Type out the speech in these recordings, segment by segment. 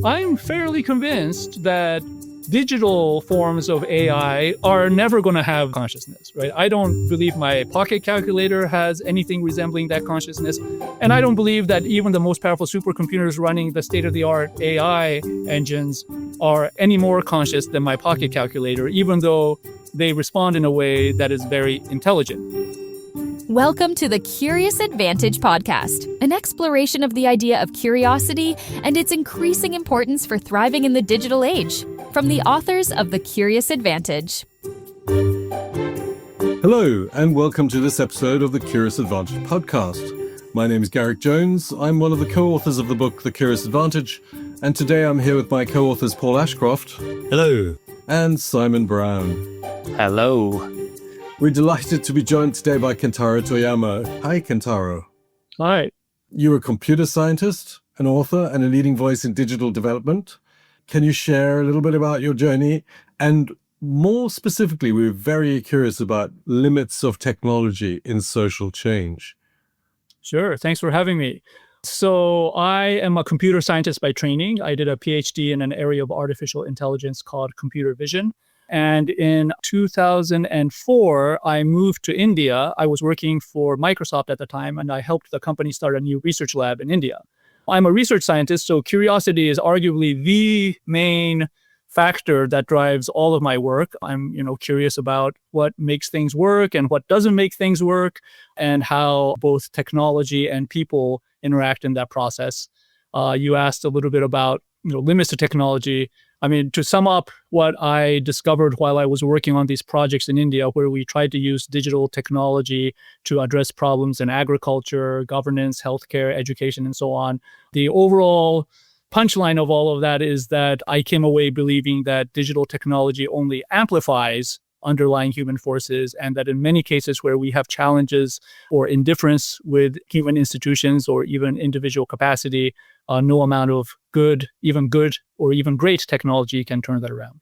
I'm fairly convinced that digital forms of AI are never going to have consciousness, right? I don't believe my pocket calculator has anything resembling that consciousness. And I don't believe that even the most powerful supercomputers running the state-of-the-art AI engines are any more conscious than my pocket calculator, even though they respond in a way that is very intelligent. Welcome to the Curious Advantage podcast, an exploration of the idea of curiosity and its increasing importance for thriving in the digital age. From the authors of The Curious Advantage. Hello, and welcome to this episode of the Curious Advantage podcast. My name is Garrick Jones. I'm one of the co-authors of the book The Curious Advantage, and today I'm here with my co-authors Paul Ashcroft. Hello. And Simon Brown. Hello. We're delighted to be joined today by Kentaro Toyama. Hi, Kentaro. Hi. You're a computer scientist, an author, and a leading voice in digital development. Can you share a little bit about your journey? And more specifically, we're very curious about limits of technology in social change. Sure. Thanks for having me. So I am a computer scientist by training. I did a PhD in an area of artificial intelligence called computer vision. And in 2004, I moved to India. I was working for Microsoft at the time, and I helped the company start a new research lab in India. I'm a research scientist, so curiosity is arguably the main factor that drives all of my work. I'm, curious about what makes things work and what doesn't make things work, and how both technology and people interact in that process. You asked a little bit about, limits to technology. I mean, to sum up what I discovered while I was working on these projects in India, where we tried to use digital technology to address problems in agriculture, governance, healthcare, education, and so on. The overall punchline of all of that is that I came away believing that digital technology only amplifies underlying human forces, and that in many cases where we have challenges or indifference with human institutions or even individual capacity, no amount of good or even great technology can turn that around.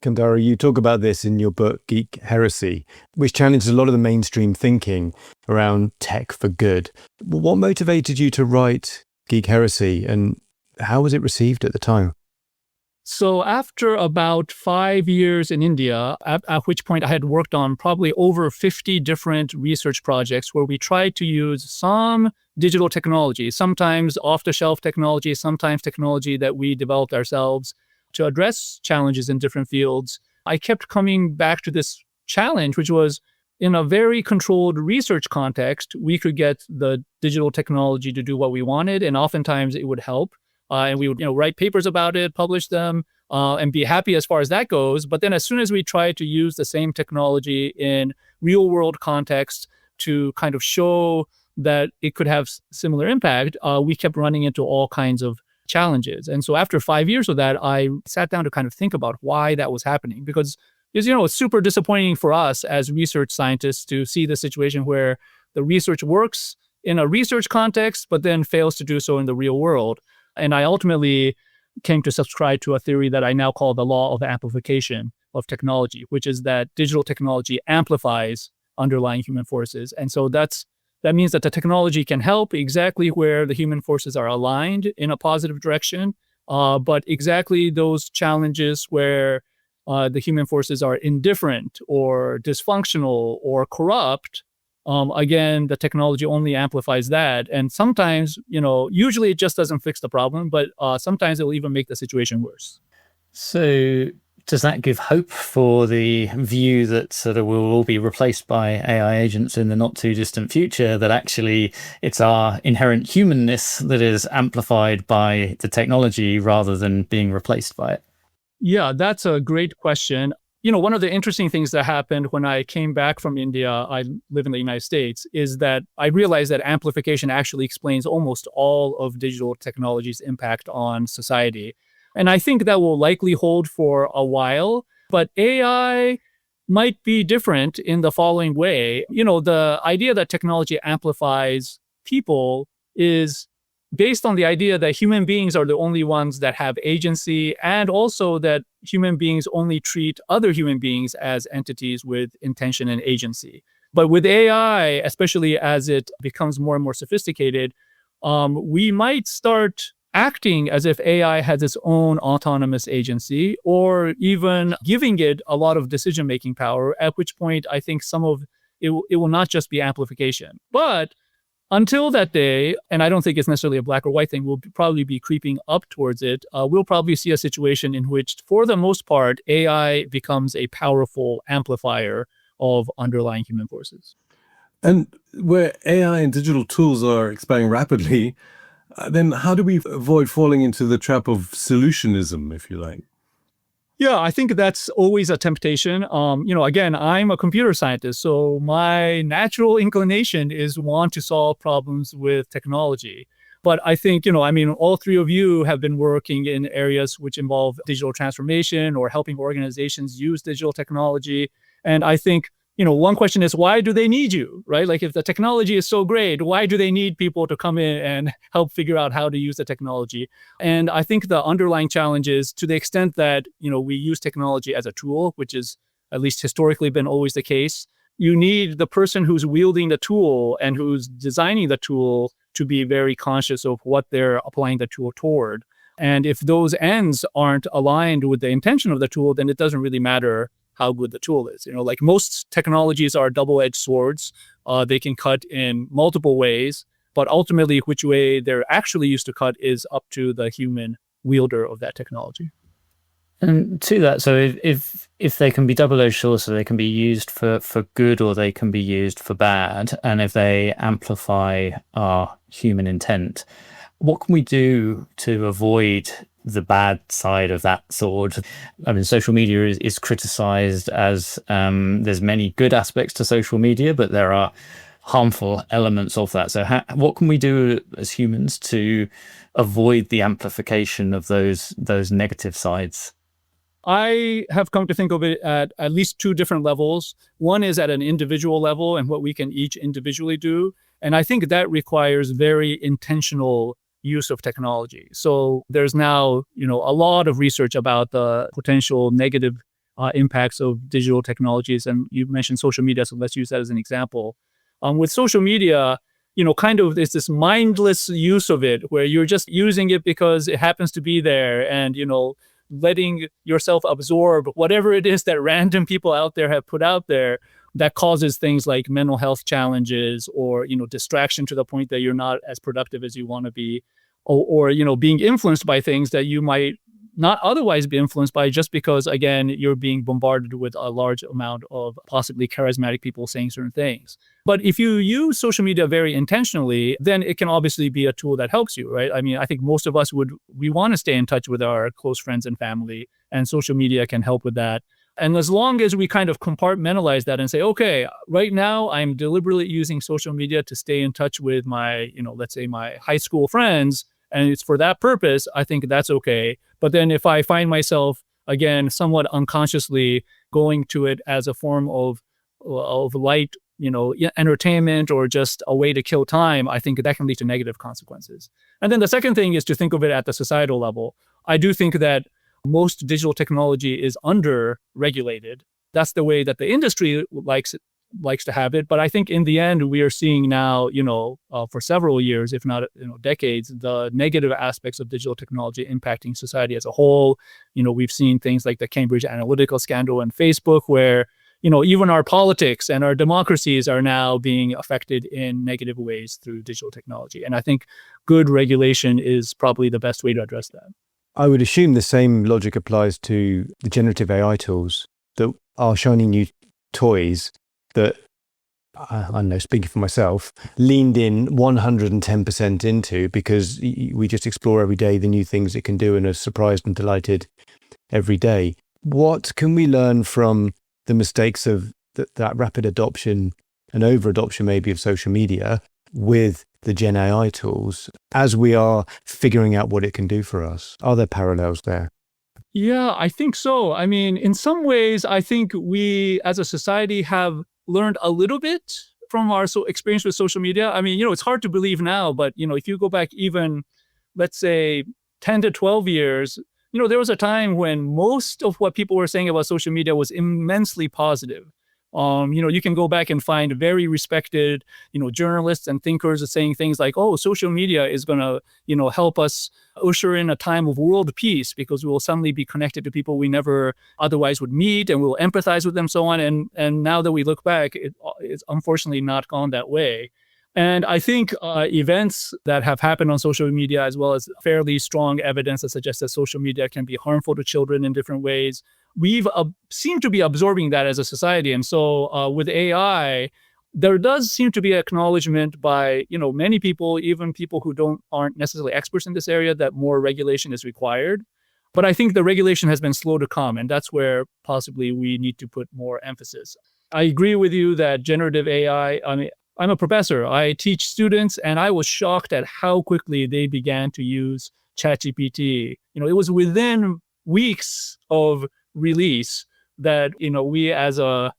Kentaro, you talk about this in your book, Geek Heresy, which challenges a lot of the mainstream thinking around tech for good. What motivated you to write Geek Heresy, and how was it received at the time? So after about 5 years in India, at which point I had worked on probably over 50 different research projects where we tried to use some digital technology, sometimes off-the-shelf technology, sometimes technology that we developed ourselves to address challenges in different fields, I kept coming back to this challenge, which was in a very controlled research context, we could get the digital technology to do what we wanted, and oftentimes it would help. And we would, write papers about it, publish them, and be happy as far as that goes. But then as soon as we tried to use the same technology in real world context to kind of show that it could have similar impact, we kept running into all kinds of challenges. And so after 5 years of that, I sat down to kind of think about why that was happening. Because, it's super disappointing for us as research scientists to see the situation where the research works in a research context, but then fails to do so in the real world. And I ultimately came to subscribe to a theory that I now call the law of amplification of technology, which is that digital technology amplifies underlying human forces. And so that means that the technology can help exactly where the human forces are aligned in a positive direction, but exactly those challenges where the human forces are indifferent or dysfunctional or corrupt, again, the technology only amplifies that. And sometimes, usually it just doesn't fix the problem, but sometimes it will even make the situation worse. So does that give hope for the view that sort of we'll all be replaced by AI agents in the not too distant future, that actually it's our inherent humanness that is amplified by the technology rather than being replaced by it? Yeah, that's a great question. One of the interesting things that happened when I came back from India, I live in the United States, is that I realized that amplification actually explains almost all of digital technology's impact on society. And I think that will likely hold for a while, but AI might be different in the following way. The idea that technology amplifies people is based on the idea that human beings are the only ones that have agency, and also that human beings only treat other human beings as entities with intention and agency. But with AI, especially as it becomes more and more sophisticated, we might start acting as if AI has its own autonomous agency, or even giving it a lot of decision-making power, at which point I think some of it will not just be amplification. But until that day, and I don't think it's necessarily a black or white thing, we'll probably be creeping up towards it. We'll probably see a situation in which, for the most part, AI becomes a powerful amplifier of underlying human forces. And where AI and digital tools are expanding rapidly, then how do we avoid falling into the trap of solutionism, if you like? Yeah, I think that's always a temptation. Again, I'm a computer scientist, so my natural inclination is want to solve problems with technology. But I think, all three of you have been working in areas which involve digital transformation or helping organizations use digital technology. And I think, one question is, why do they need you, right? Like, if the technology is so great, why do they need people to come in and help figure out how to use the technology? And I think the underlying challenge is, to the extent that, we use technology as a tool, which is at least historically been always the case, you need the person who's wielding the tool and who's designing the tool to be very conscious of what they're applying the tool toward. And if those ends aren't aligned with the intention of the tool, then it doesn't really matter how good the tool is. Like most technologies are double-edged swords. They can cut in multiple ways, but ultimately which way they're actually used to cut is up to the human wielder of that technology. And to that, so if they can be double-edged swords, so they can be used for good or they can be used for bad, and if they amplify our human intent, what can we do to avoid the bad side of that sword? I mean, social media is criticized as there's many good aspects to social media, but there are harmful elements of that. So what can we do as humans to avoid the amplification of those negative sides? I have come to think of it at least two different levels. One is at an individual level and what we can each individually do. And I think that requires very intentional use of technology. So there's now, a lot of research about the potential negative impacts of digital technologies. And you mentioned social media, so let's use that as an example. With social media, it's this mindless use of it where you're just using it because it happens to be there and, letting yourself absorb whatever it is that random people out there have put out there that causes things like mental health challenges or, distraction to the point that you're not as productive as you want to be, or being influenced by things that you might not otherwise be influenced by just because, again, you're being bombarded with a large amount of possibly charismatic people saying certain things. But if you use social media very intentionally, then it can obviously be a tool that helps you, right? I mean, I think most of us we want to stay in touch with our close friends and family, and social media can help with that. And as long as we kind of compartmentalize that and say, okay, right now I'm deliberately using social media to stay in touch with my, let's say my high school friends, and it's for that purpose, I think that's okay. But then if I find myself, again, somewhat unconsciously going to it as a form of light, entertainment or just a way to kill time, I think that can lead to negative consequences. And then the second thing is to think of it at the societal level. I do think that most digital technology is under-regulated. That's the way that the industry likes to have it. But I think in the end, we are seeing now, for several years, if not decades, the negative aspects of digital technology impacting society as a whole. We've seen things like the Cambridge Analytica scandal and Facebook, where even our politics and our democracies are now being affected in negative ways through digital technology. And I think good regulation is probably the best way to address that. I would assume the same logic applies to the generative AI tools that are shiny new toys that, I don't know, speaking for myself, leaned in 110% into, because we just explore every day the new things it can do and are surprised and delighted every day. What can we learn from the mistakes of that rapid adoption and over-adoption maybe of social media with the Gen AI tools as we are figuring out what it can do for us? Are there parallels there? Yeah, I think so. I mean, in some ways, I think we as a society have learned a little bit from our experience with social media. I mean, it's hard to believe now, but, if you go back even, let's say, 10 to 12 years, there was a time when most of what people were saying about social media was immensely positive. You can go back and find very respected, journalists and thinkers saying things like, oh, social media is going to, help us usher in a time of world peace because we will suddenly be connected to people we never otherwise would meet and we'll empathize with them, so on. And now that we look back, it's unfortunately not gone that way. And I think events that have happened on social media, as well as fairly strong evidence that suggests that social media can be harmful to children in different ways, we've seemed to be absorbing that as a society. And so with AI, there does seem to be acknowledgement by many people, even people who aren't necessarily experts in this area, that more regulation is required. But I think the regulation has been slow to come, and that's where possibly we need to put more emphasis. I agree with you that generative AI, I'm a professor. I teach students, and I was shocked at how quickly they began to use ChatGPT. It was within weeks of release that we as a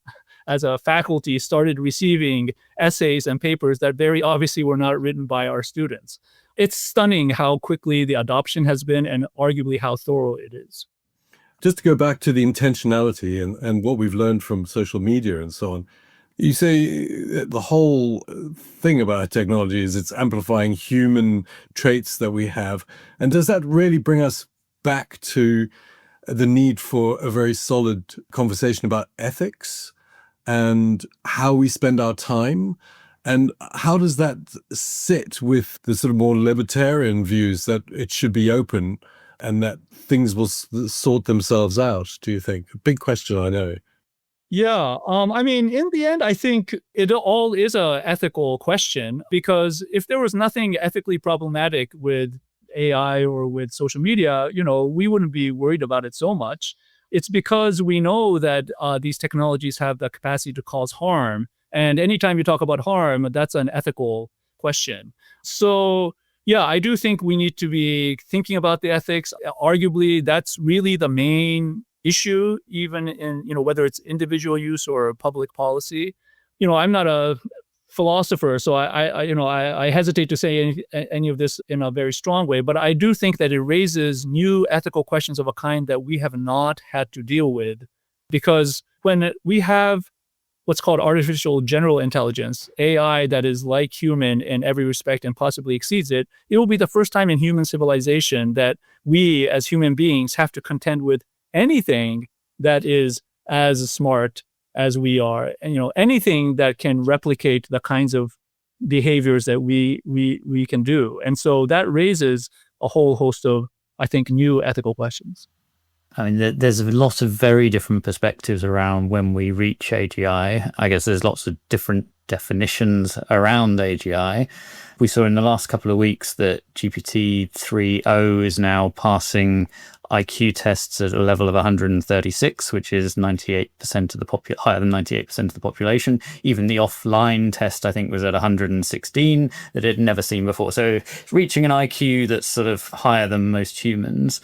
faculty started receiving essays and papers that very obviously were not written by our students. It's stunning how quickly the adoption has been and arguably how thorough it is. Just to go back to the intentionality and what we've learned from social media and so on, you say the whole thing about technology is it's amplifying human traits that we have. And does that really bring us back to the need for a very solid conversation about ethics and how we spend our time? And how does that sit with the sort of more libertarian views that it should be open and that things will sort themselves out, do you think? A big question, I know. Yeah. In the end, I think it all is a ethical question, because if there was nothing ethically problematic with AI or with social media, we wouldn't be worried about it so much. It's because we know that these technologies have the capacity to cause harm. And anytime you talk about harm, that's an ethical question. So, yeah, I do think we need to be thinking about the ethics. Arguably, that's really the main issue, even in, whether it's individual use or public policy. I'm not a philosopher, so I hesitate to say any of this in a very strong way, but I do think that it raises new ethical questions of a kind that we have not had to deal with. Because when we have what's called artificial general intelligence, AI that is like human in every respect and possibly exceeds it, it will be the first time in human civilization that we as human beings have to contend with anything that is as smart as we are, and anything that can replicate the kinds of behaviors that we can do. And so that raises a whole host of, I think, new ethical questions. There's a lot of very different perspectives around when we reach AGI. I guess there's lots of different definitions around AGI. We saw in the last couple of weeks that GPT-3o is now passing IQ tests at a level of 136, which is 98% of the higher than 98% of the population. Even the offline test, I think, was at 116 that it had never seen before. So reaching an IQ that's sort of higher than most humans.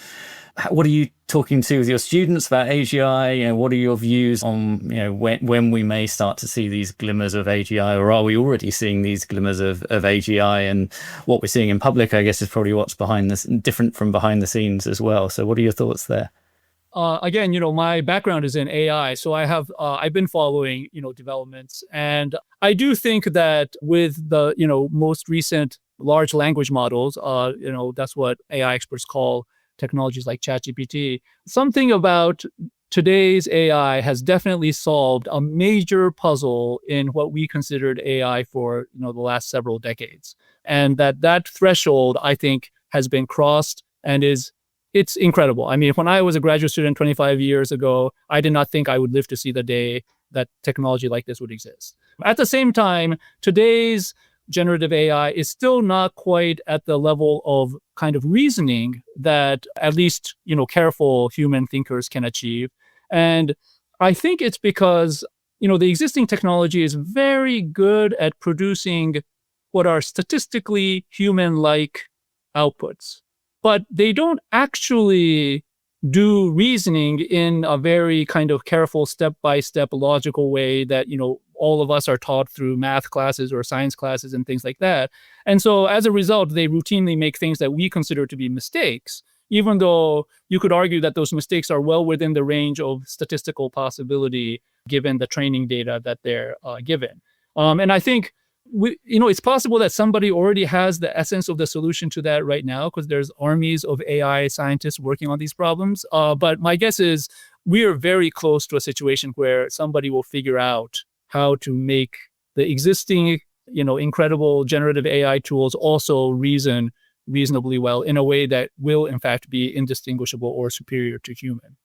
What are you talking to with your students about AGI? What are your views on when we may start to see these glimmers of AGI, or are we already seeing these glimmers of AGI? And what we're seeing in public, I guess, is probably what's different from behind the scenes as well. So what are your thoughts there? Again, my background is in AI, so I've been following developments, and I do think that with the most recent large language models, that's what AI experts call technologies like ChatGPT. Something about today's AI has definitely solved a major puzzle in what we considered AI for the last several decades, and that threshold, I think, has been crossed, and it's incredible. When I was a graduate student 25 years ago, I did not think I would live to see the day that technology like this would exist. At the same time, today's generative AI is still not quite at the level of kind of reasoning that at least, careful human thinkers can achieve. And I think it's because, the existing technology is very good at producing what are statistically human-like outputs, but they don't actually do reasoning in a very kind of careful, step-by-step logical way that, all of us are taught through math classes or science classes and things like that. And so as a result, they routinely make things that we consider to be mistakes, even though you could argue that those mistakes are well within the range of statistical possibility given the training data that they're given. And I think it's possible that somebody already has the essence of the solution to that right now, because there's armies of AI scientists working on these problems. But my guess is we are very close to a situation where somebody will figure out how to make the existing, incredible generative AI tools also reason reasonably well in a way that will, in fact, be indistinguishable or superior to human.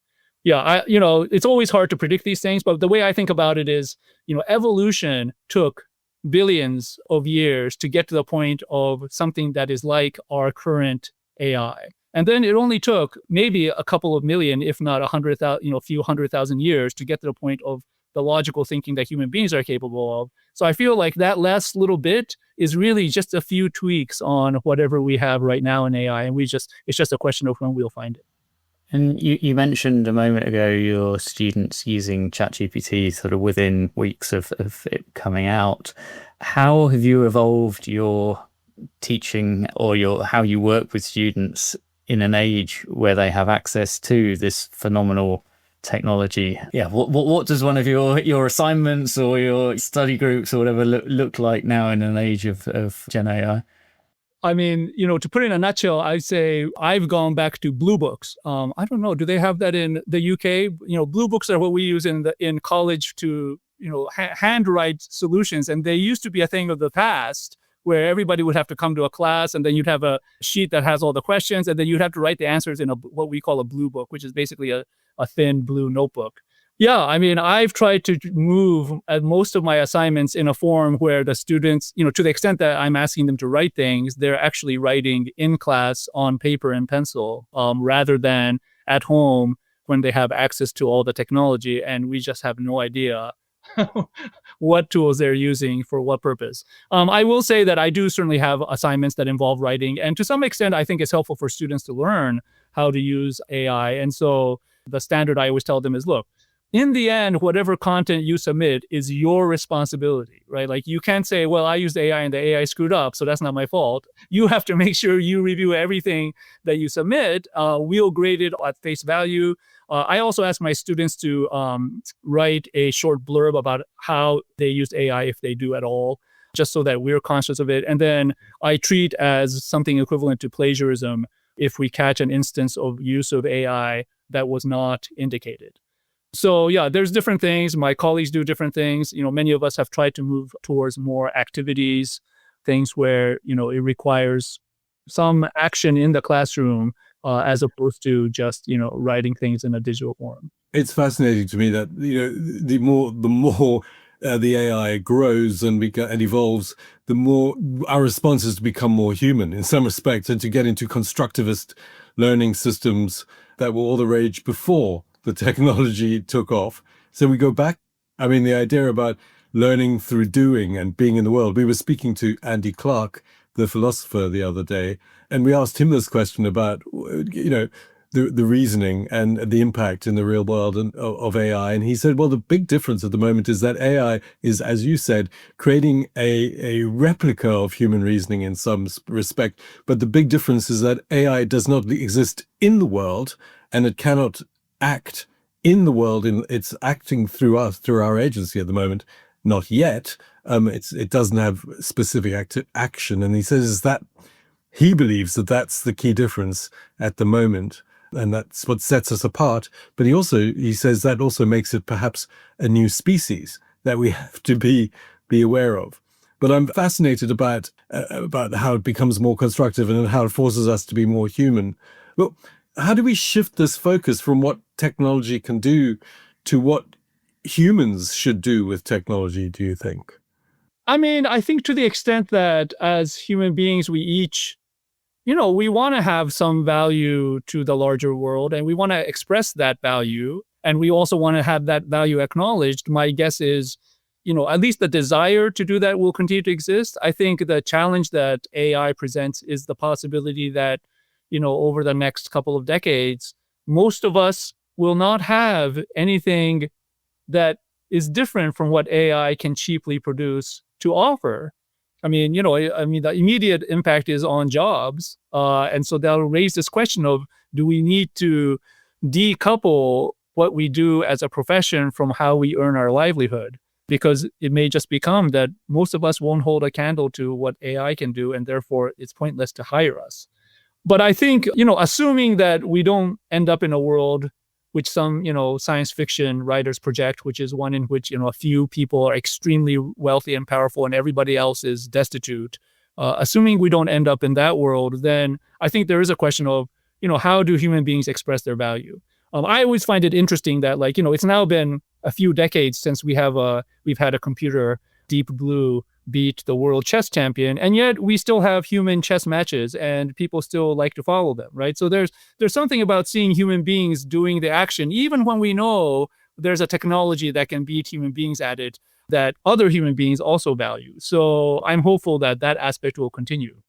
Yeah, it's always hard to predict these things, but the way I think about it is, evolution took billions of years to get to the point of something that is like our current AI. And then it only took maybe a couple of million, if not 100,000, a few 100,000 years to get to the point of the logical thinking that human beings are capable of. So I feel like that last little bit is really just a few tweaks on whatever we have right now in AI. And it's just a question of when we'll find it. And you mentioned a moment ago your students using ChatGPT sort of within weeks of it coming out. How have you evolved your teaching or how you work with students in an age where they have access to this phenomenal technology? Yeah, what does one of your assignments or your study groups or whatever look like now in an age of Gen AI? I mean, to put it in a nutshell, I'd say I've gone back to blue books. I don't know. Do they have that in the UK? Blue books are what we use in college to, handwrite solutions. And they used to be a thing of the past where everybody would have to come to a class and then you'd have a sheet that has all the questions. And then you'd have to write the answers in what we call a blue book, which is basically a thin blue notebook. Yeah, I mean, I've tried to move most of my assignments in a form where the students, to the extent that I'm asking them to write things, they're actually writing in class on paper and pencil, rather than at home when they have access to all the technology and we just have no idea what tools they're using for what purpose. I will say that I do certainly have assignments that involve writing. And to some extent, I think it's helpful for students to learn how to use AI. And so the standard I always tell them is, look, in the end, whatever content you submit is your responsibility, right? Like you can't say, well, I used AI and the AI screwed up, so that's not my fault. You have to make sure you review everything that you submit. We'll grade it at face value. I also ask my students to write a short blurb about how they used AI, if they do at all, just so that we're conscious of it. And then I treat as something equivalent to plagiarism if we catch an instance of use of AI that was not indicated. So yeah, there's different things. My colleagues do different things. Many of us have tried to move towards more activities, things where, it requires some action in the classroom, as opposed to just, writing things in a digital form. It's fascinating to me that, the more the AI grows and evolves, the more our response is to become more human in some respects and to get into constructivist learning systems that were all the rage before the technology took off. So we go back. I mean, the idea about learning through doing and being in the world. We were speaking to Andy Clark, the philosopher, the other day, and we asked him this question about, the reasoning and the impact in the real world of AI. And he said, well, the big difference at the moment is that AI is, as you said, creating a replica of human reasoning in some respect. But the big difference is that AI does not exist in the world and it cannot act in the world. It's acting through us, through our agency at the moment. Not yet. It doesn't have specific action. And he says that he believes that that's the key difference at the moment. And that's what sets us apart. But he says that also makes it perhaps a new species that we have to be aware of. But I'm fascinated about how it becomes more constructive and how it forces us to be more human. Well, how do we shift this focus from what technology can do to what humans should do with technology, do you think? I mean, I think to the extent that as human beings, we each, we want to have some value to the larger world and we want to express that value. And we also want to have that value acknowledged. My guess is, at least the desire to do that will continue to exist. I think the challenge that AI presents is the possibility that, over the next couple of decades, most of us will not have anything that is different from what AI can cheaply produce to offer. I mean, the immediate impact is on jobs. And so that'll raise this question of, do we need to decouple what we do as a profession from how we earn our livelihood, because it may just become that most of us won't hold a candle to what AI can do, and therefore it's pointless to hire us. But I think, assuming that we don't end up in a world which some, science fiction writers project, which is one in which, a few people are extremely wealthy and powerful and everybody else is destitute. Assuming we don't end up in that world, then I think there is a question of, how do human beings express their value? I always find it interesting that, it's now been a few decades since we've had a computer, Deep Blue, beat the world chess champion, and yet we still have human chess matches and people still like to follow them, right? So there's something about seeing human beings doing the action, even when we know there's a technology that can beat human beings at it, that other human beings also value. So I'm hopeful that that aspect will continue.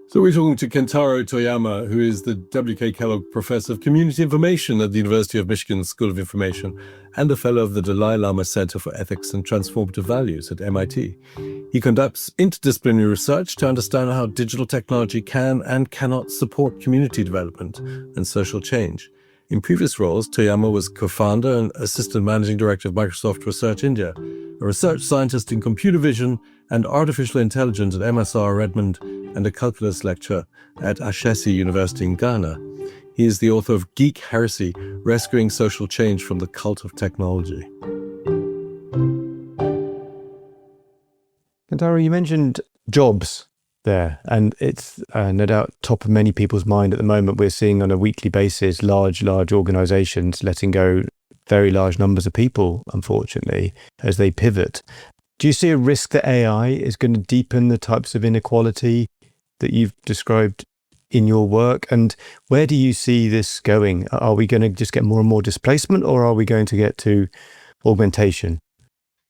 So we're talking to Kentaro Toyama, who is the W.K. Kellogg Professor of Community Information at the University of Michigan School of Information and a Fellow of the Dalai Lama Center for Ethics and Transformative Values at MIT. He conducts interdisciplinary research to understand how digital technology can and cannot support community development and social change. In previous roles, Toyama was co-founder and assistant managing director of Microsoft Research India, a research scientist in computer vision and artificial intelligence at MSR Redmond, and a calculus lecturer at Ashcroft University in Ghana. He is the author of Geek Heresy, Rescuing Social Change from the Cult of Technology. Kentaro, you mentioned jobs there, and it's no doubt top of many people's mind at the moment. We're seeing on a weekly basis large organizations letting go very large numbers of people, unfortunately, as they pivot. Do you see a risk that AI is going to deepen the types of inequality that you've described in your work? And where do you see this going? Are we going to just get more and more displacement, or are we going to get to augmentation?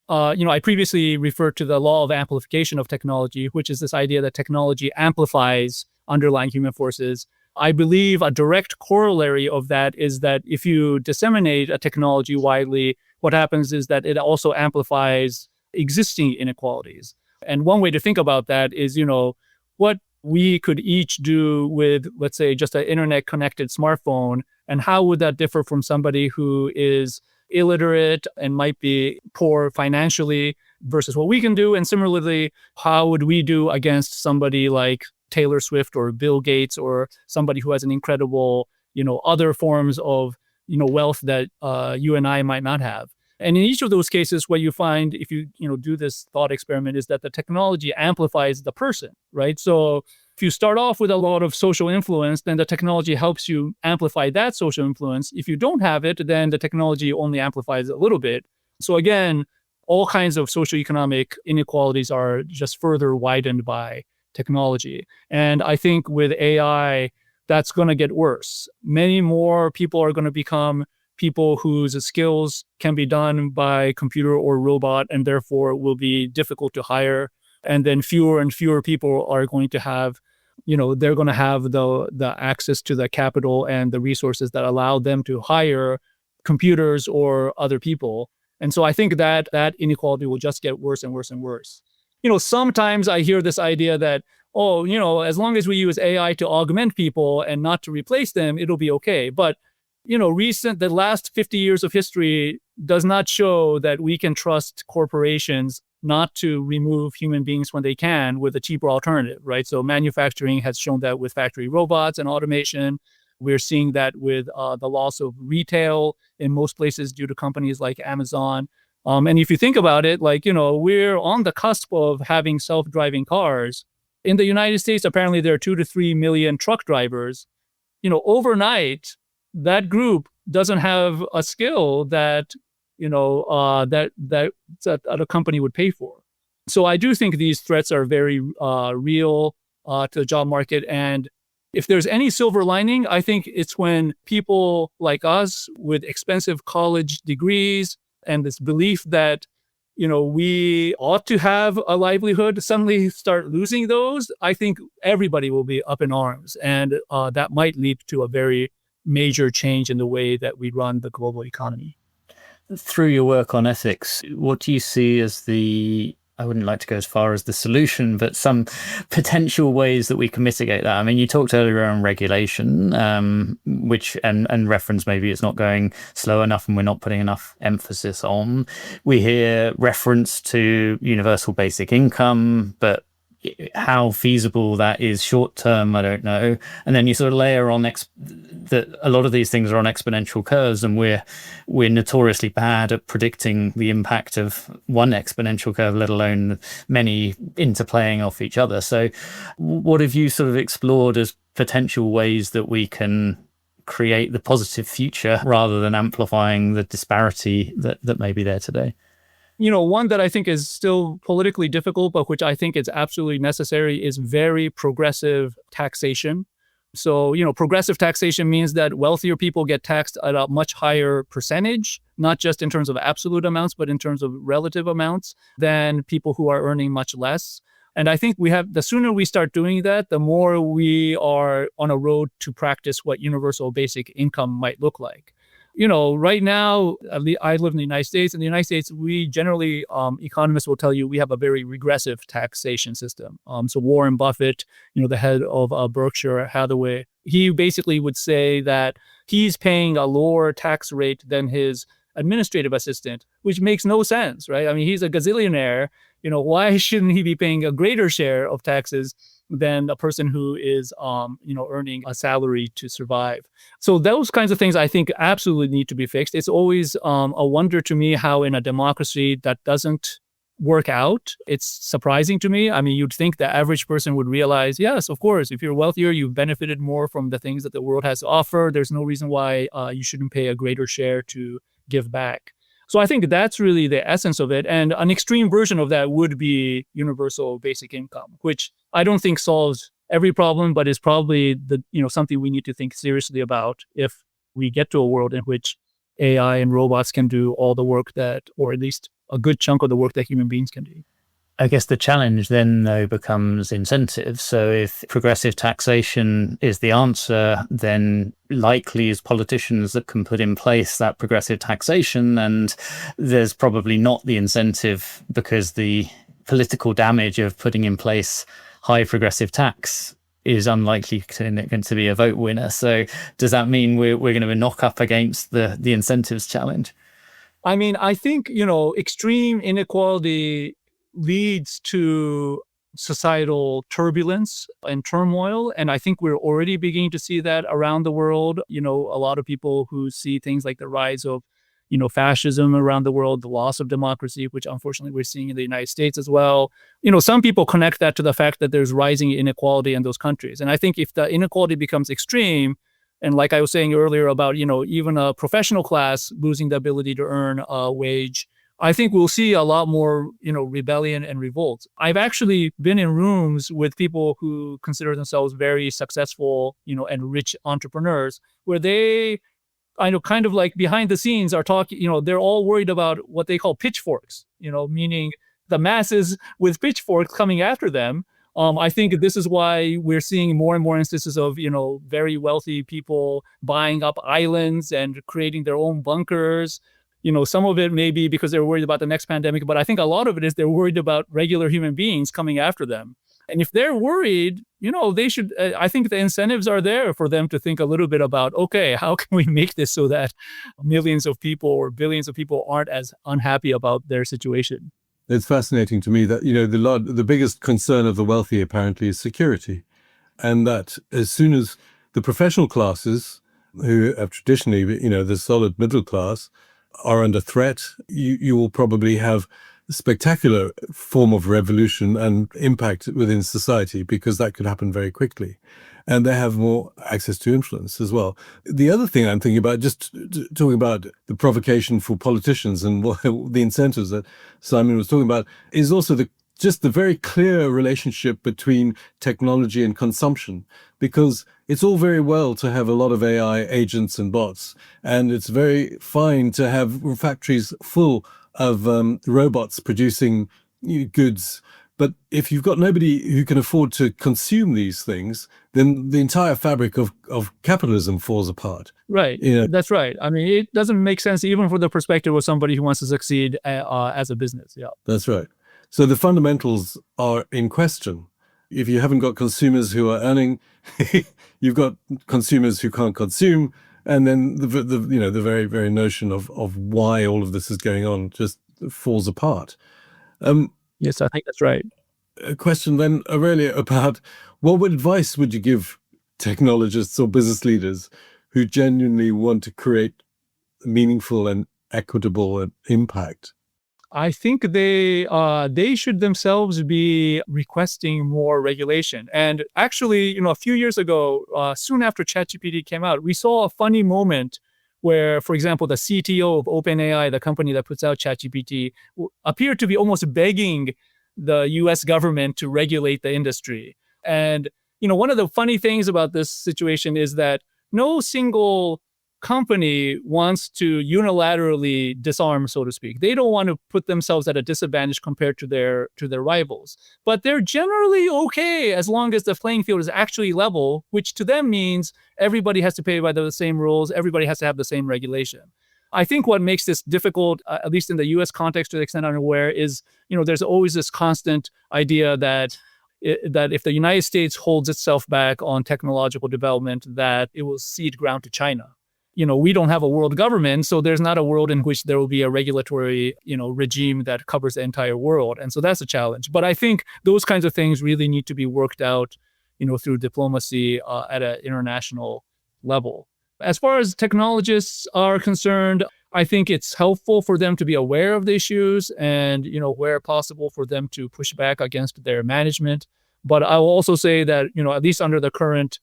I previously referred to the law of amplification of technology, which is this idea that technology amplifies underlying human forces. I believe a direct corollary of that is that if you disseminate a technology widely, what happens is that it also amplifies existing inequalities. And one way to think about that is, what we could each do with, let's say, just an internet-connected smartphone, and how would that differ from somebody who is illiterate and might be poor financially versus what we can do? And similarly, how would we do against somebody like Taylor Swift or Bill Gates or somebody who has an incredible, other forms of, wealth that you and I might not have? And in each of those cases, what you find if you, do this thought experiment is that the technology amplifies the person, right? So if you start off with a lot of social influence, then the technology helps you amplify that social influence. If you don't have it, then the technology only amplifies a little bit. So again, all kinds of socioeconomic inequalities are just further widened by technology. And I think with AI, that's going to get worse. Many more people are going to become people whose skills can be done by computer or robot, and therefore will be difficult to hire. And then fewer and fewer people are going to have, they're going to have the access to the capital and the resources that allow them to hire computers or other people. And so I think that inequality will just get worse and worse and worse. Sometimes I hear this idea that, as long as we use AI to augment people and not to replace them, it'll be okay. But the last 50 years of history does not show that we can trust corporations not to remove human beings when they can with a cheaper alternative, right? So manufacturing has shown that with factory robots and automation. We're seeing that with the loss of retail in most places due to companies like Amazon. And if you think about it, we're on the cusp of having self-driving cars. In the United States, apparently there are 2 to 3 million truck drivers. Overnight, that group doesn't have a skill that a company would pay for. So I do think these threats are very real to the job market. And if there's any silver lining, I think it's when people like us with expensive college degrees and this belief that we ought to have a livelihood suddenly start losing those. I think everybody will be up in arms, and that might lead to a very major change in the way that we run the global economy. Through your work on ethics, what do you see as the I wouldn't like to go as far as the solution, but some potential ways that we can mitigate that. I mean, you talked earlier on regulation, which and reference maybe it's not going slow enough and we're not putting enough emphasis on. We hear reference to universal basic income, but how feasible that is short term, I don't know. And then you sort of layer on that a lot of these things are on exponential curves, and we're notoriously bad at predicting the impact of one exponential curve, let alone many interplaying off each other. So what have you sort of explored as potential ways that we can create the positive future rather than amplifying the disparity that may be there today? One that I think is still politically difficult, but which I think is absolutely necessary, is very progressive taxation. So, progressive taxation means that wealthier people get taxed at a much higher percentage, not just in terms of absolute amounts, but in terms of relative amounts than people who are earning much less. And I think the sooner we start doing that, the more we are on a road to practice what universal basic income might look like. Right now, I live in the United States. In the United States, we generally, economists will tell you, we have a very regressive taxation system. So Warren Buffett, the head of Berkshire Hathaway, he basically would say that he's paying a lower tax rate than his administrative assistant, which makes no sense, right? I mean, he's a gazillionaire. Why shouldn't he be paying a greater share of taxes than a person who is, earning a salary to survive? So those kinds of things I think absolutely need to be fixed. It's always a wonder to me how in a democracy that doesn't work out. It's surprising to me. I mean, you'd think the average person would realize, yes, of course, if you're wealthier, you've benefited more from the things that the world has to offer. There's no reason why you shouldn't pay a greater share to give back. So I think that's really the essence of it. And an extreme version of that would be universal basic income, which I don't think solves every problem, but is probably something we need to think seriously about if we get to a world in which AI and robots can do all the work or at least a good chunk of the work that human beings can do. I guess the challenge then, though, becomes incentives. So if progressive taxation is the answer, then likely as politicians that can put in place that progressive taxation, and there's probably not the incentive because the political damage of putting in place high progressive tax is unlikely to be a vote winner. So does that mean we're going to knock up against the incentives challenge? I mean, I think, extreme inequality leads to societal turbulence and turmoil. And I think we're already beginning to see that around the world. A lot of people who see things like the rise of, fascism around the world, the loss of democracy, which unfortunately we're seeing in the United States as well. Some people connect that to the fact that there's rising inequality in those countries. And I think if the inequality becomes extreme, and like I was saying earlier about, even a professional class losing the ability to earn a wage, I think we'll see a lot more, rebellion and revolt. I've actually been in rooms with people who consider themselves very successful, and rich entrepreneurs, where they, kind of like behind the scenes are talking, they're all worried about what they call pitchforks, meaning the masses with pitchforks coming after them. I think this is why we're seeing more and more instances of, very wealthy people buying up islands and creating their own bunkers. Some of it may be because they're worried about the next pandemic, but I think a lot of it is they're worried about regular human beings coming after them. And if they're worried, they should, I think the incentives are there for them to think a little bit about, okay, how can we make this so that millions of people or billions of people aren't as unhappy about their situation? It's fascinating to me that, the biggest concern of the wealthy apparently is security. And that as soon as the professional classes, who have traditionally, the solid middle class, are under threat, you will probably have a spectacular form of revolution and impact within society, because that could happen very quickly. And they have more access to influence as well. The other thing I'm thinking about, just talking about the provocation for politicians and the incentives that Simon was talking about, is also the very clear relationship between technology and consumption, because it's all very well to have a lot of AI agents and bots, and it's very fine to have factories full of robots producing goods. But if you've got nobody who can afford to consume these things, then the entire fabric of capitalism falls apart. Right. That's right. I mean, it doesn't make sense even from the perspective of somebody who wants to succeed as a business. Yeah. That's right. So the fundamentals are in question. If you haven't got consumers who are earning, you've got consumers who can't consume, and then the very, very notion of why all of this is going on just falls apart. Yes, I think that's right. A question then, Aurelia, about what advice would you give technologists or business leaders who genuinely want to create meaningful and equitable impact? I think they should themselves be requesting more regulation. And actually, a few years ago, soon after ChatGPT came out, we saw a funny moment where, for example, the CTO of OpenAI, the company that puts out ChatGPT, appeared to be almost begging the US government to regulate the industry. And, one of the funny things about this situation is that no single company wants to unilaterally disarm, so to speak. They don't want to put themselves at a disadvantage compared to their rivals. But they're generally okay as long as the playing field is actually level, which to them means everybody has to play by the same rules, everybody has to have the same regulation. I think what makes this difficult, at least in the US context to the extent I'm aware, is, there's always this constant idea that if the United States holds itself back on technological development, that it will cede ground to China. We don't have a world government, so there's not a world in which there will be a regulatory, regime that covers the entire world. And so that's a challenge. But I think those kinds of things really need to be worked out, through diplomacy at an international level. As far as technologists are concerned, I think it's helpful for them to be aware of the issues and, where possible for them to push back against their management. But I will also say that, at least under the current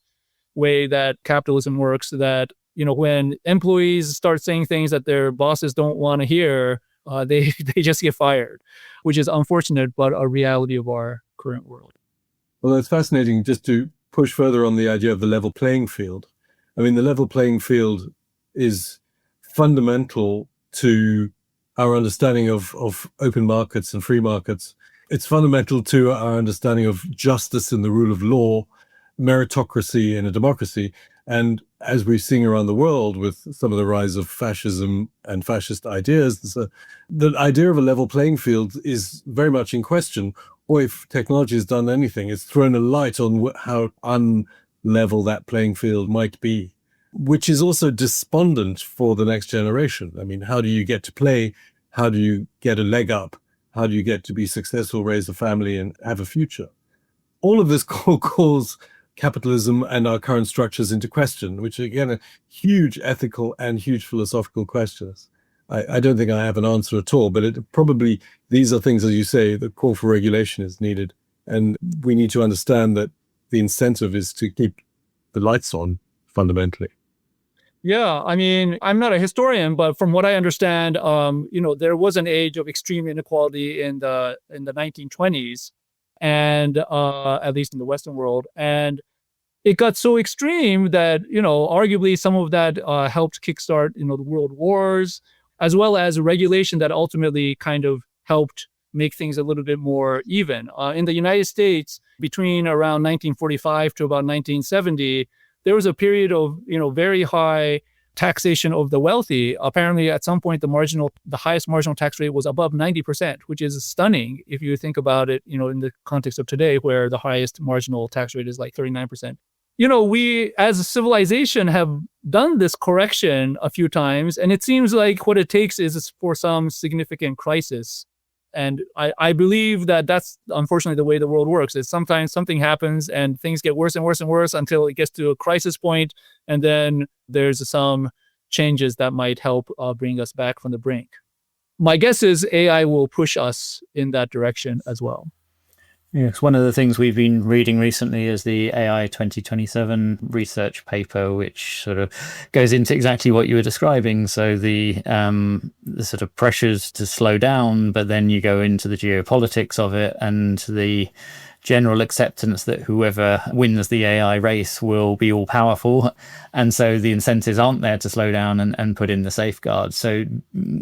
way that capitalism works, that when employees start saying things that their bosses don't want to hear, they just get fired, which is unfortunate, but a reality of our current world. Well, it's fascinating just to push further on the idea of the level playing field. I mean, the level playing field is fundamental to our understanding of open markets and free markets. It's fundamental to our understanding of justice and the rule of law, meritocracy in a democracy. And as we're seeing around the world with some of the rise of fascism and fascist ideas, the idea of a level playing field is very much in question. Or if technology has done anything, it's thrown a light on how unlevel that playing field might be, which is also despondent for the next generation. I mean, how do you get to play? How do you get a leg up? How do you get to be successful, raise a family, and have a future? All of this calls capitalism and our current structures into question, which again are huge ethical and huge philosophical questions. I don't think I have an answer at all, but these are things, as you say, the call for regulation is needed. And we need to understand that the incentive is to keep the lights on, fundamentally. Yeah, I mean, I'm not a historian, but from what I understand, there was an age of extreme inequality in the 1920s, and at least in the Western world, and it got so extreme that arguably some of that helped kickstart the world wars, as well as regulation that ultimately kind of helped make things a little bit more even. In the United States, between around 1945 to about 1970, there was a period of very high taxation of the wealthy. Apparently, at some point, the highest marginal tax rate was above 90%, which is stunning if you think about it, in the context of today, where the highest marginal tax rate is like 39%. We as a civilization have done this correction a few times, and it seems like what it takes is for some significant crisis. And I believe that that's unfortunately the way the world works. Is sometimes something happens and things get worse and worse and worse until it gets to a crisis point, and then there's some changes that might help bring us back from the brink. My guess is AI will push us in that direction as well. Yes, one of the things we've been reading recently is the AI 2027 research paper, which sort of goes into exactly what you were describing. So the sort of pressures to slow down, but then you go into the geopolitics of it and the general acceptance that whoever wins the AI race will be all powerful. And so the incentives aren't there to slow down and put in the safeguards. So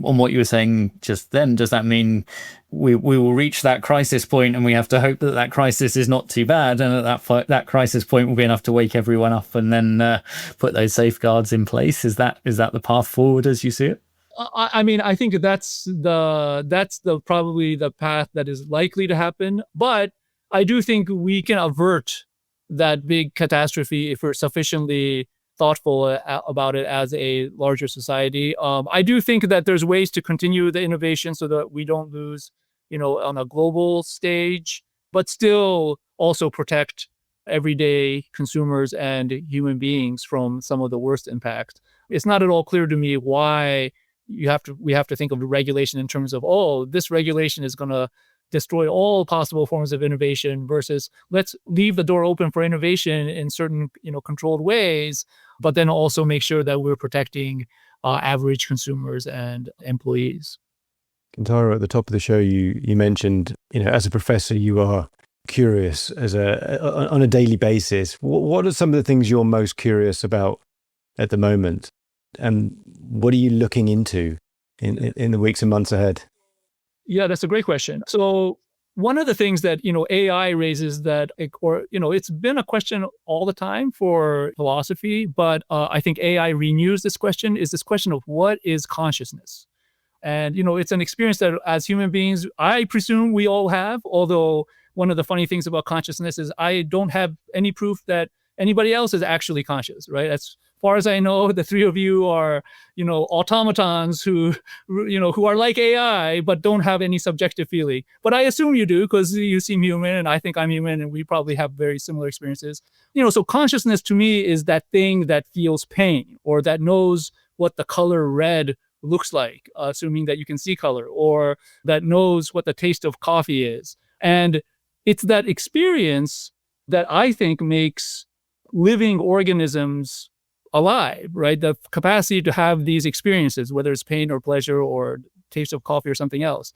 on what you were saying just then, does that mean we will reach that crisis point and we have to hope that that crisis is not too bad, and at that crisis point will be enough to wake everyone up and then put those safeguards in place? Is that the path forward as you see it? I mean, I think that's probably the path that is likely to happen. But I do think we can avert that big catastrophe if we're sufficiently thoughtful about it as a larger society. I do think that there's ways to continue the innovation so that we don't lose, on a global stage, but still also protect everyday consumers and human beings from some of the worst impact. It's not at all clear to me why we have to think of regulation in terms of, oh, this regulation is going to destroy all possible forms of innovation versus let's leave the door open for innovation in certain, controlled ways, but then also make sure that we're protecting average consumers and employees. Kentaro, at the top of the show, you mentioned, as a professor, you are curious on a daily basis. What are some of the things you're most curious about at the moment? And what are you looking into in the weeks and months ahead? Yeah, that's a great question. So one of the things that, AI raises it's been a question all the time for philosophy, but I think AI renews this question, is this question of what is consciousness? And, it's an experience that as human beings, I presume we all have, although one of the funny things about consciousness is I don't have any proof that anybody else is actually conscious, right? As far as I know, the three of you are, automatons who are like AI, but don't have any subjective feeling. But I assume you do because you seem human and I think I'm human and we probably have very similar experiences. So consciousness to me is that thing that feels pain or that knows what the color red looks like, assuming that you can see color, or that knows what the taste of coffee is. And it's that experience that I think makes living organisms alive, right? The capacity to have these experiences, whether it's pain or pleasure or taste of coffee or something else.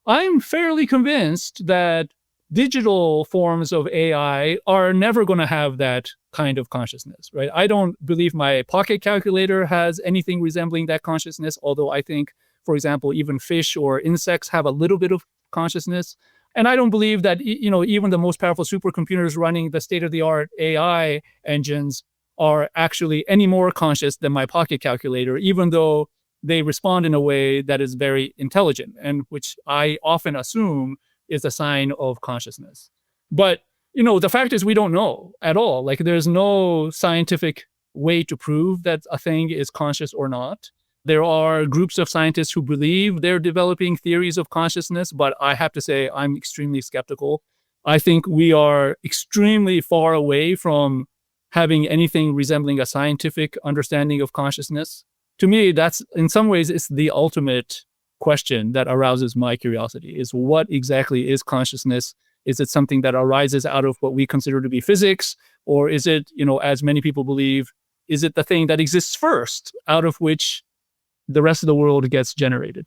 I'm fairly convinced that digital forms of AI are never going to have that kind of consciousness, right? I don't believe my pocket calculator has anything resembling that consciousness, although I think, for example, even fish or insects have a little bit of consciousness. And I don't believe that, even the most powerful supercomputers running the state-of-the-art AI engines are actually any more conscious than my pocket calculator, even though they respond in a way that is very intelligent and which I often assume is a sign of consciousness. But, the fact is we don't know at all. Like there's no scientific way to prove that a thing is conscious or not. There are groups of scientists who believe they're developing theories of consciousness, but I have to say I'm extremely skeptical. I think we are extremely far away from having anything resembling a scientific understanding of consciousness. To me, that's in some ways, it's the ultimate question that arouses my curiosity is what exactly is consciousness? Is it something that arises out of what we consider to be physics? Or is it, as many people believe, is it the thing that exists first out of which the rest of the world gets generated?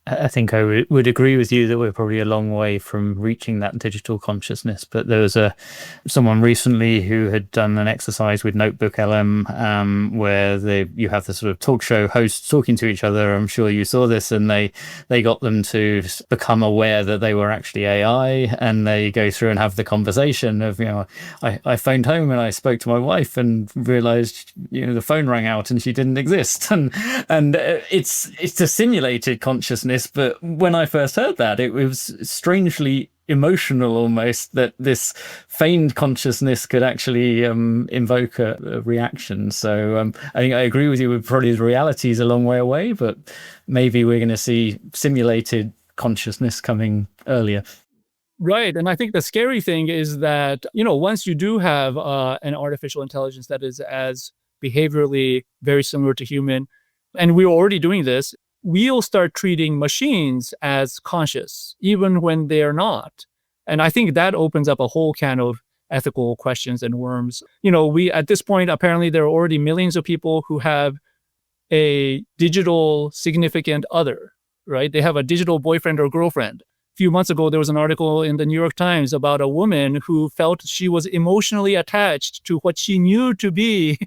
I think I would agree with you that we're probably a long way from reaching that digital consciousness. But there was someone recently who had done an exercise with Notebook LM where you have the sort of talk show hosts talking to each other. I'm sure you saw this, and they got them to become aware that they were actually AI, and they go through and have the conversation of, I phoned home and I spoke to my wife and realized, the phone rang out and she didn't exist, and it's a simulated consciousness. But when I first heard that, it was strangely emotional almost that this feigned consciousness could actually invoke a reaction. So I think I agree with you. Probably the reality is a long way away, but maybe we're going to see simulated consciousness coming earlier. Right. And I think the scary thing is that, once you do have an artificial intelligence that is as behaviorally very similar to human, and we're already doing this, we'll start treating machines as conscious, even when they're not. And I think that opens up a whole can of ethical questions and worms. We, at this point, apparently there are already millions of people who have a digital significant other, right? They have a digital boyfriend or girlfriend. A few months ago, there was an article in the New York Times about a woman who felt she was emotionally attached to what she knew to be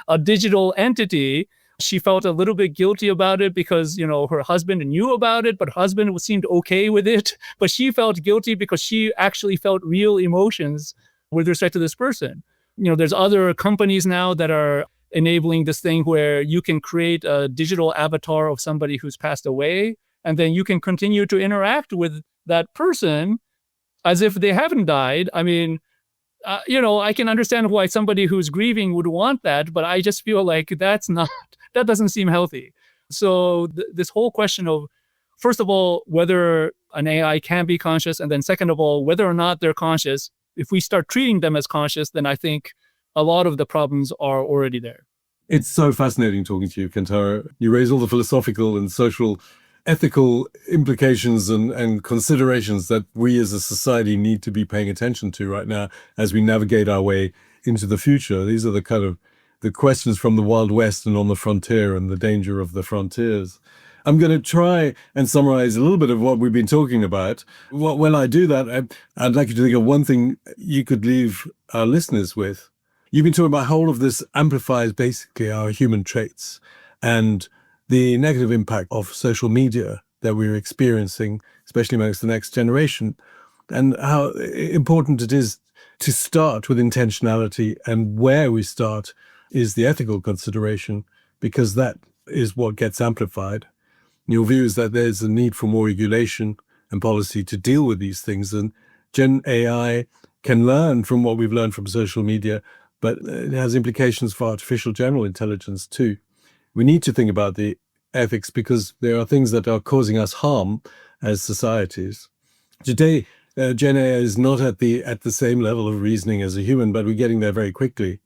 a digital entity. She felt a little bit guilty about it because, her husband knew about it, but her husband seemed okay with it. But she felt guilty because she actually felt real emotions with respect to this person. There's other companies now that are enabling this thing where you can create a digital avatar of somebody who's passed away, and then you can continue to interact with that person as if they haven't died. I mean, I can understand why somebody who's grieving would want that, but I just feel like that doesn't seem healthy. So this whole question of, first of all, whether an AI can be conscious, and then second of all, whether or not they're conscious, if we start treating them as conscious, then I think a lot of the problems are already there. It's so fascinating talking to you, Kentaro. You raise all the philosophical and social, ethical implications and considerations that we as a society need to be paying attention to right now as we navigate our way into the future. These are the kind of the questions from the Wild West and on the frontier and the danger of the frontiers. I'm going to try and summarize a little bit of what we've been talking about. When I do that, I'd like you to think of one thing you could leave our listeners with. You've been talking about how all of this amplifies basically our human traits and the negative impact of social media that we're experiencing, especially amongst the next generation, and how important it is to start with intentionality, and where we start is the ethical consideration, because that is what gets amplified. Your view is that there's a need for more regulation and policy to deal with these things, and Gen AI can learn from what we've learned from social media, but it has implications for artificial general intelligence too. We need to think about the ethics because there are things that are causing us harm as societies. Today, Gen AI is not at the same level of reasoning as a human, but we're getting there very quickly.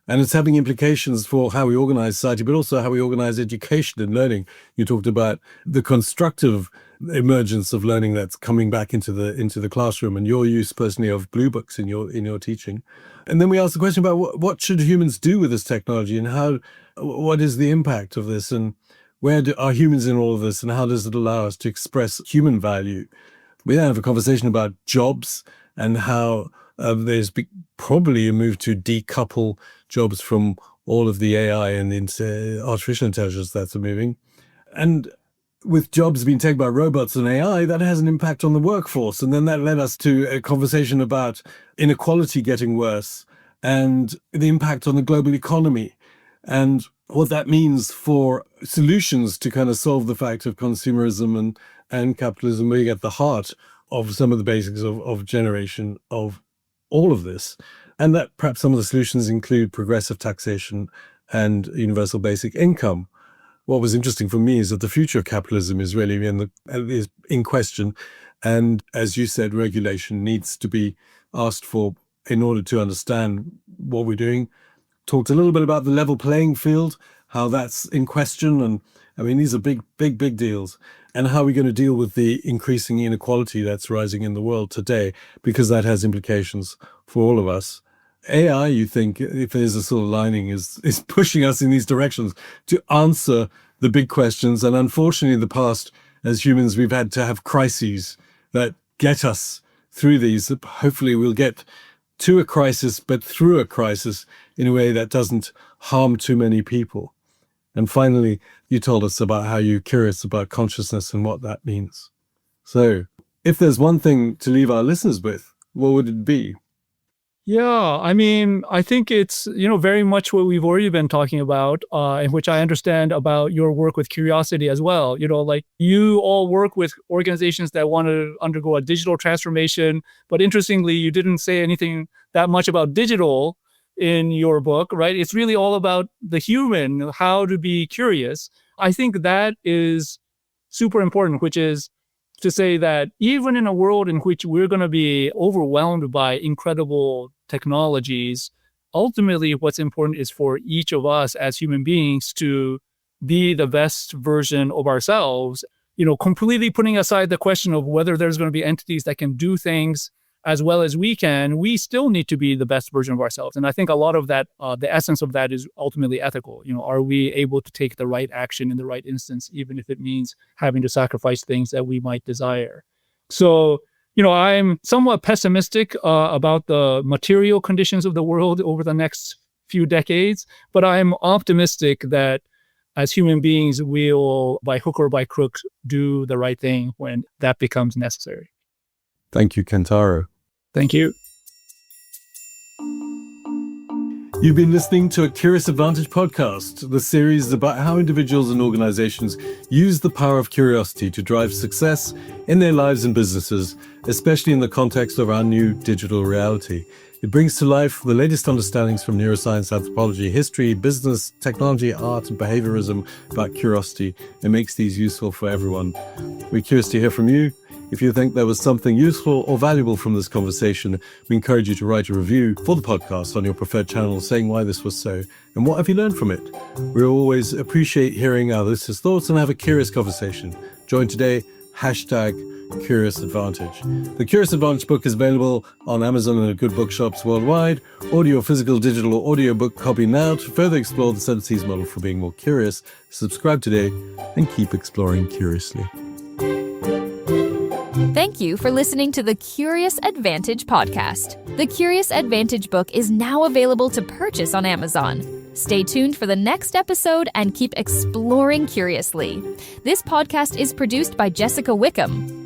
And it's having implications for how we organize society, but also how we organize education and learning. You talked about the constructive emergence of learning that's coming back into the classroom, and your use personally of blue books in your teaching. And then we asked the question about what should humans do with this technology, and what is the impact of this, and where are humans in all of this, and how does it allow us to express human value? We then have a conversation about jobs and how there's probably a move to decouple jobs from all of the AI and into artificial intelligence that's moving. And with jobs being taken by robots and AI, that has an impact on the workforce. And then that led us to a conversation about inequality getting worse and the impact on the global economy and what that means for solutions to kind of solve the fact of consumerism and capitalism, being at the heart of some of the basics of generation of all of this. And that perhaps some of the solutions include progressive taxation and universal basic income. What was interesting for me is that the future of capitalism is really is in question. And as you said, regulation needs to be asked for in order to understand what we're doing. Talked a little bit about the level playing field, how that's in question. And I mean, these are big, big, big deals. And how are we going to deal with the increasing inequality that's rising in the world today? Because that has implications for all of us. AI, you think, if there's a silver lining, is pushing us in these directions to answer the big questions. And unfortunately, in the past, as humans, we've had to have crises that get us through these. Hopefully, we'll get to a crisis, but through a crisis in a way that doesn't harm too many people. And finally, you told us about how you're curious about consciousness and what that means. So if there's one thing to leave our listeners with, what would it be? Yeah, I mean, I think it's, very much what we've already been talking about, and which I understand about your work with curiosity as well. Like you all work with organizations that want to undergo a digital transformation, but interestingly, you didn't say anything that much about digital in your book, right? It's really all about the human, how to be curious. I think that is super important, which is to say that even in a world in which we're going to be overwhelmed by incredible technologies, ultimately what's important is for each of us as human beings to be the best version of ourselves, completely putting aside the question of whether there's going to be entities that can do things as well as we can. We still need to be the best version of ourselves. And I think a lot of that, the essence of that is ultimately ethical. Are we able to take the right action in the right instance, even if it means having to sacrifice things that we might desire? So, I'm somewhat pessimistic about the material conditions of the world over the next few decades, but I'm optimistic that as human beings, we'll, by hook or by crook, do the right thing when that becomes necessary. Thank you, Kentaro. Thank you. You've been listening to a Curious Advantage podcast. The series is about how individuals and organizations use the power of curiosity to drive success in their lives and businesses, especially in the context of our new digital reality. It brings to life the latest understandings from neuroscience, anthropology, history, business, technology, art, and behaviorism about curiosity and makes these useful for everyone. We're curious to hear from you. If you think there was something useful or valuable from this conversation, we encourage you to write a review for the podcast on your preferred channel saying why this was so and what have you learned from it. We always appreciate hearing our listeners' thoughts and have a curious conversation. Join today, #CuriousAdvantage. The Curious Advantage book is available on Amazon and good bookshops worldwide. Audio, physical, digital, or audiobook copy now to further explore the 7 C's model for being more curious. Subscribe today and keep exploring curiously. Thank you for listening to the Curious Advantage podcast. The Curious Advantage book is now available to purchase on Amazon. Stay tuned for the next episode and keep exploring curiously. This podcast is produced by Jessica Wickham.